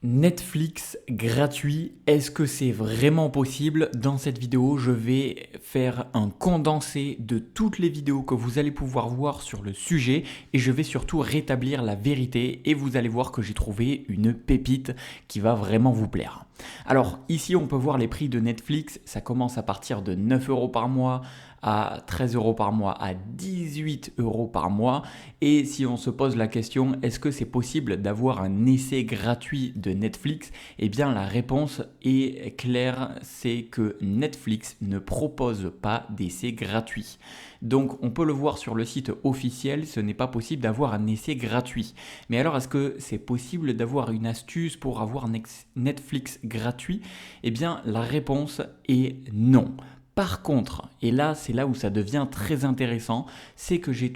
Netflix gratuit, est-ce que c'est vraiment possible? Dans cette vidéo, je vais faire un condensé de toutes les vidéos que vous allez pouvoir voir sur le sujet et je vais surtout rétablir la vérité et vous allez voir que j'ai trouvé une pépite qui va vraiment vous plaire. Alors ici, on peut voir les prix de Netflix, ça commence à partir de 9 euros par mois, à 13 euros par mois, à 18 euros par mois. Et si on se pose la question, est-ce que c'est possible d'avoir un essai gratuit de Netflix? Eh bien, la réponse est claire, c'est que Netflix ne propose pas d'essai gratuit. Donc, on peut le voir sur le site officiel, ce n'est pas possible d'avoir un essai gratuit. Mais alors, est-ce que c'est possible d'avoir une astuce pour avoir Netflix gratuit? Eh bien, la réponse est non. Par contre, et là c'est là où ça devient très intéressant, c'est que j'ai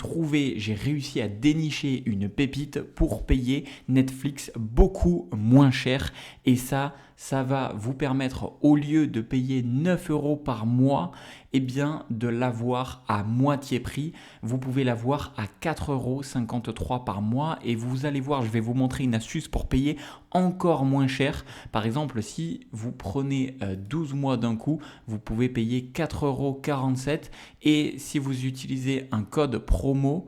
réussi à dénicher une pépite pour payer Netflix beaucoup moins cher et ça va vous permettre au lieu de payer 9 euros par mois, eh bien de l'avoir à moitié prix. Vous pouvez l'avoir à 4,53 € par mois et vous allez voir, je vais vous montrer une astuce pour payer encore moins cher. Par exemple, si vous prenez 12 mois d'un coup, vous pouvez payer 4,47 € et si vous utilisez un code promo,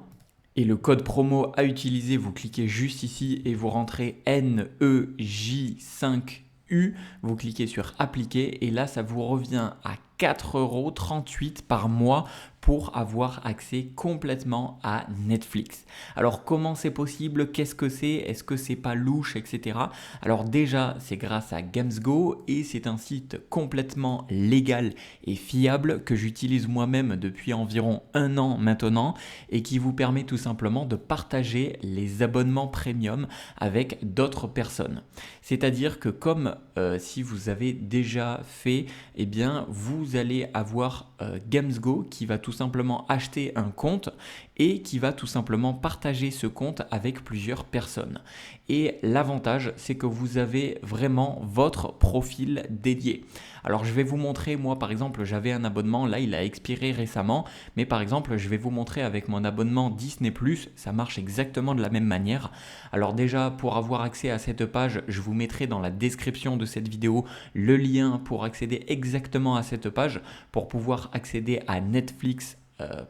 et le code promo à utiliser, vous cliquez juste ici et vous rentrez NEJ5U, vous cliquez sur appliquer et là ça vous revient à 4,38 € par mois pour avoir accès complètement à Netflix. Alors comment c'est possible? Qu'est-ce que c'est? Est-ce que c'est pas louche, etc. Alors déjà, c'est grâce à GamesGo et c'est un site complètement légal et fiable que j'utilise moi-même depuis environ 1 an maintenant et qui vous permet tout simplement de partager les abonnements premium avec d'autres personnes. C'est-à-dire que comme si vous avez déjà fait, eh bien vous allez avoir GamesGo qui va tout simplement acheter un compte et qui va tout simplement partager ce compte avec plusieurs personnes. Et l'avantage, c'est que vous avez vraiment votre profil dédié. Alors je vais vous montrer, moi par exemple, j'avais un abonnement, là il a expiré récemment, mais par exemple je vais vous montrer avec mon abonnement Disney+, ça marche exactement de la même manière. Alors déjà, pour avoir accès à cette page, je vous mettrai dans la description de cette vidéo le lien pour accéder exactement à cette page, pour pouvoir accéder à Netflix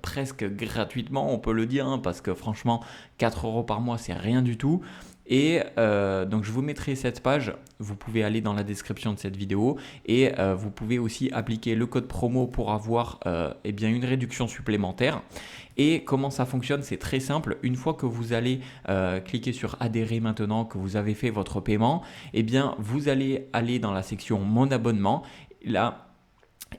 presque gratuitement, on peut le dire, hein, parce que franchement 4 euros par mois c'est rien du tout. Et donc je vous mettrai cette page, vous pouvez aller dans la description de cette vidéo et vous pouvez aussi appliquer le code promo pour avoir eh bien une réduction supplémentaire. Et comment ça fonctionne? C'est très simple, une fois que vous allez cliquer sur adhérer maintenant, que vous avez fait votre paiement, eh bien vous allez aller dans la section mon abonnement.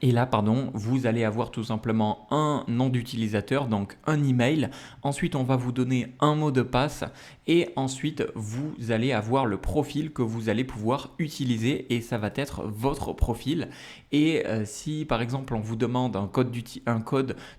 Et là, vous allez avoir tout simplement un nom d'utilisateur, donc un email. Ensuite, on va vous donner un mot de passe et ensuite, vous allez avoir le profil que vous allez pouvoir utiliser et ça va être votre profil. Et si par exemple, on vous demande un code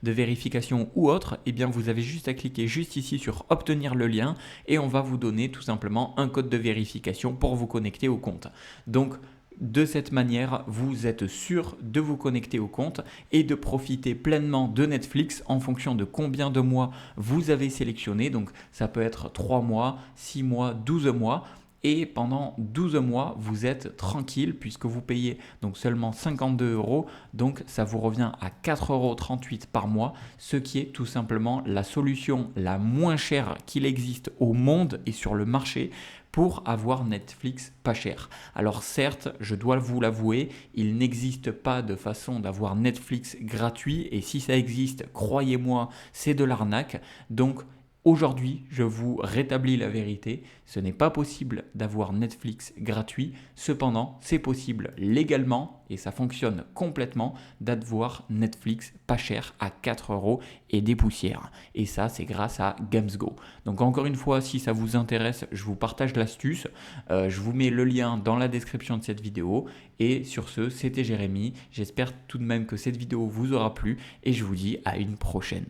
de vérification ou autre, eh bien, vous avez juste à cliquer juste ici sur obtenir le lien et on va vous donner tout simplement un code de vérification pour vous connecter au compte. Donc, de cette manière, vous êtes sûr de vous connecter au compte et de profiter pleinement de Netflix en fonction de combien de mois vous avez sélectionné. Donc ça peut être 3 mois, 6 mois, 12 mois. Et pendant 12 mois, vous êtes tranquille puisque vous payez donc seulement 52 euros. Donc ça vous revient à 4,38 € par mois, ce qui est tout simplement la solution la moins chère qu'il existe au monde et sur le marché pour avoir Netflix pas cher. Alors certes, je dois vous l'avouer, il n'existe pas de façon d'avoir Netflix gratuit et si ça existe, croyez-moi, c'est de l'arnaque. Donc aujourd'hui, je vous rétablis la vérité, ce n'est pas possible d'avoir Netflix gratuit, cependant c'est possible légalement et ça fonctionne complètement d'avoir Netflix pas cher à 4 euros et des poussières. Et ça c'est grâce à GamesGo. Donc encore une fois, si ça vous intéresse, je vous partage l'astuce, je vous mets le lien dans la description de cette vidéo et sur ce, c'était Jérémy, j'espère tout de même que cette vidéo vous aura plu et je vous dis à une prochaine.